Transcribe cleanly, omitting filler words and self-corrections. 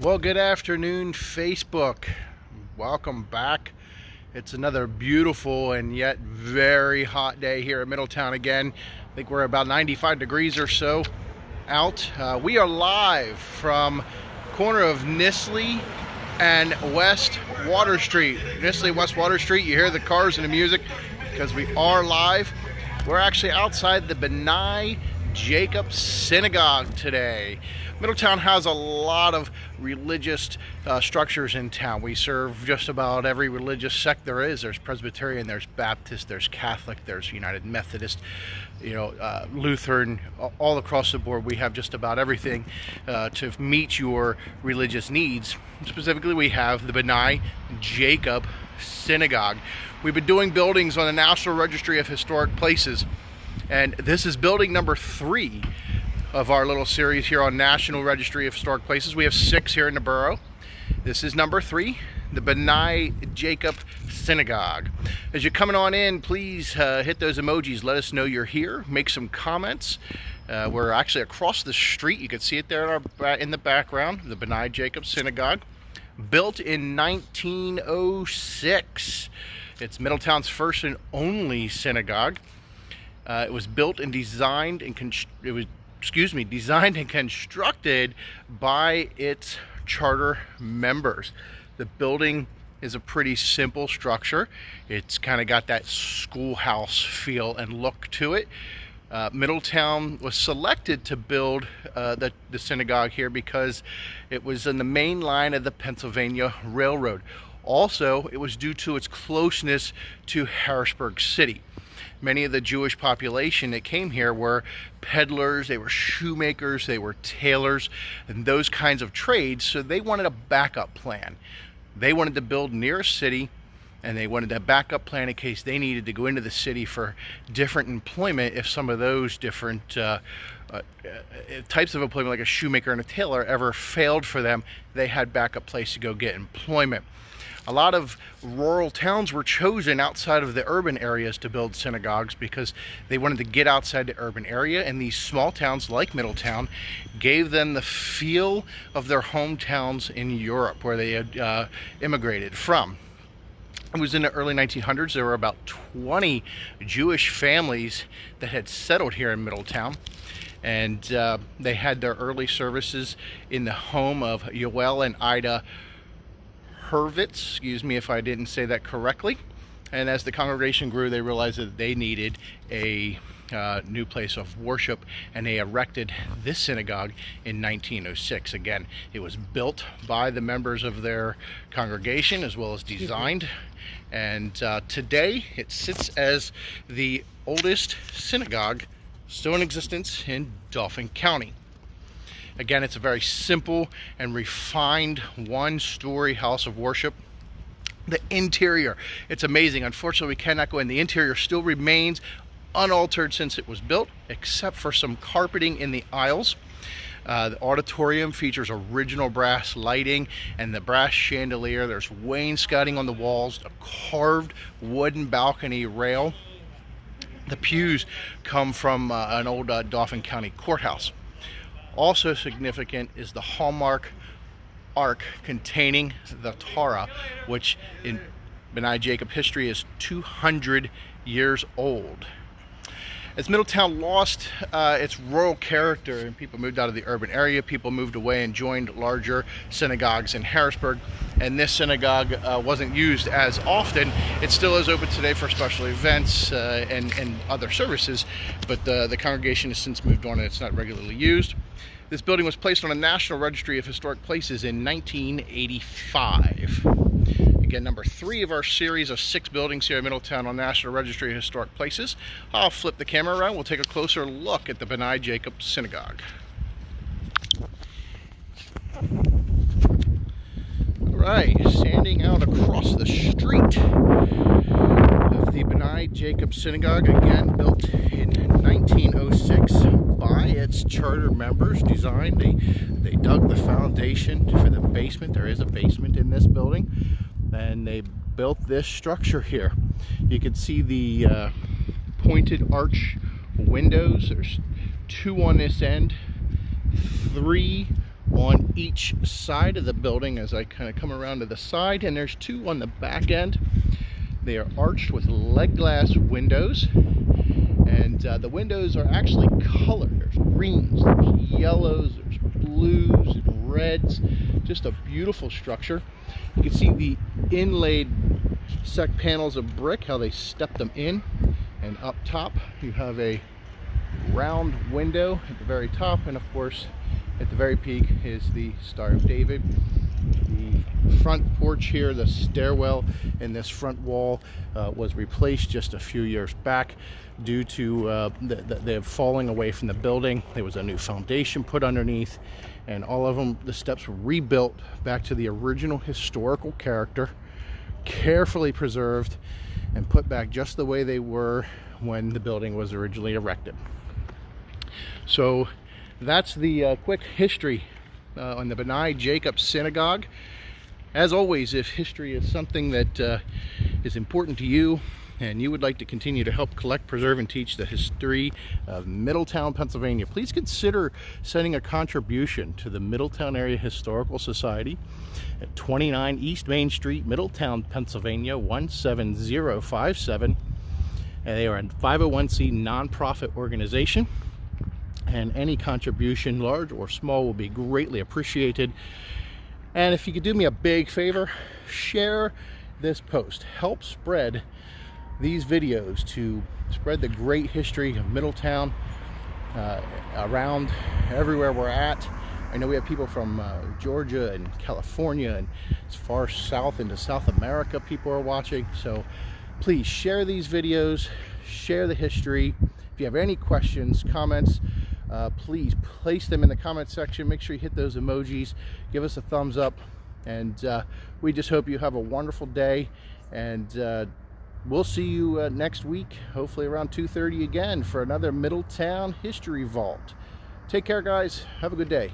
Well, good afternoon, Facebook. Welcome back. It's another beautiful and yet very hot day here at Middletown again. I think we're about 95 degrees or so out. We are live from corner of Nisley and West Water Street. Nisley, West Water Street, you hear the cars and the music because we are live. We're actually outside the B'nai Jacob Synagogue today. Middletown has a lot of religious structures in town. We serve just about every religious sect there is. There's Presbyterian, there's Baptist, there's Catholic, there's United Methodist, Lutheran, all across the board. We have just about everything to meet your religious needs. Specifically, we have the B'nai Jacob Synagogue. We've been doing buildings on the National Registry of Historic Places, and this is building number 3 of our little series here on National Registry of Historic Places. We have 6 here in the borough. This is number 3, the B'nai Jacob Synagogue. As you're coming on in, please hit those emojis. Let us know you're here. Make some comments. We're actually across the street. You can see it there in the background, the B'nai Jacob Synagogue. Built in 1906. It's Middletown's first and only synagogue. It was built and designed and constructed by its charter members. The building is a pretty simple structure. It's kind of got that schoolhouse feel and look to it. Middletown was selected to build the synagogue here because it was in the main line of the Pennsylvania Railroad. Also, it was due to its closeness to Harrisburg City. Many of the Jewish population that came here were peddlers, they were shoemakers, they were tailors, and those kinds of trades, so they wanted a backup plan. They wanted to build near a city, and they wanted a backup plan in case they needed to go into the city for different employment if some of those different types of employment, like a shoemaker and a tailor, ever failed for them. They had backup place to go get employment. A lot of rural towns were chosen outside of the urban areas to build synagogues because they wanted to get outside the urban area, and these small towns like Middletown gave them the feel of their hometowns in Europe where they had immigrated from. It was in the early 1900s. There were about 20 Jewish families that had settled here in Middletown, and they had their early services in the home of Yoel and Ida Hurwitz, excuse me if I didn't say that correctly. And as the congregation grew, they realized that they needed a new place of worship, and they erected this synagogue in 1906. Again, it was built by the members of their congregation as well as designed, and today it sits as the oldest synagogue still in existence in Dauphin County. Again, it's a very simple and refined one-story house of worship. The interior, it's amazing. Unfortunately, we cannot go in. The interior still remains unaltered since it was built, except for some carpeting in the aisles. The auditorium features original brass lighting and the brass chandelier. There's wainscoting on the walls, a carved wooden balcony rail. The pews come from an old Dauphin County courthouse. Also significant is the hallmark ark containing the Torah, which in B'nai Jacob history is 200 years old. As Middletown lost its rural character and people moved out of the urban area, people moved away and joined larger synagogues in Harrisburg, and this synagogue wasn't used as often. It still is open today for special events and other services, but the congregation has since moved on and it's not regularly used. This building was placed on a National Registry of Historic Places in 1985. Again, number 3 of our series of 6 buildings here in Middletown on National Registry of Historic Places. I'll flip the camera around. We'll take a closer look at the B'nai Jacob Synagogue. All right, standing out across the street of the B'nai Jacob Synagogue, again built in 1906 by its charter members. Designed, they dug the foundation for the basement. There is a basement in this building, and they built this structure here. You can see the pointed arch windows. There's 2 on this end, 3 on each side of the building as I kind of come around to the side, and there's two on the back end. They are arched with lead glass windows, and the windows are actually colored. There's greens, there's yellows, there's blues and reds. Just a beautiful structure. You can see the inlaid sec panels of brick, how they step them in, and up top you have a round window at the very top, and of course at the very peak is the Star of David. The front porch here, the stairwell in this front wall was replaced just a few years back due to the falling away from the building. There was a new foundation put underneath, and all of them, the steps were rebuilt back to the original historical character, carefully preserved and put back just the way they were when the building was originally erected. So that's the quick history on the B'nai Jacob Synagogue. As always, if history is something that is important to you and you would like to continue to help collect, preserve, and teach the history of Middletown, Pennsylvania, please consider sending a contribution to the Middletown Area Historical Society at 29 East Main Street, Middletown, Pennsylvania 17057. And they are a 501c nonprofit organization, and any contribution, large or small, will be greatly appreciated. And if you could do me a big favor, share this post. Help spread these videos to spread the great history of Middletown around everywhere we're at. I know we have people from Georgia and California and as far south into South America people are watching. So please share these videos, share the history. If you have any questions, comments, please place them in the comment section. Make sure you hit those emojis, give us a thumbs up, and we just hope you have a wonderful day, and we'll see you next week, hopefully around 2:30 again for another Middletown History Vault. Take care, guys. Have a good day.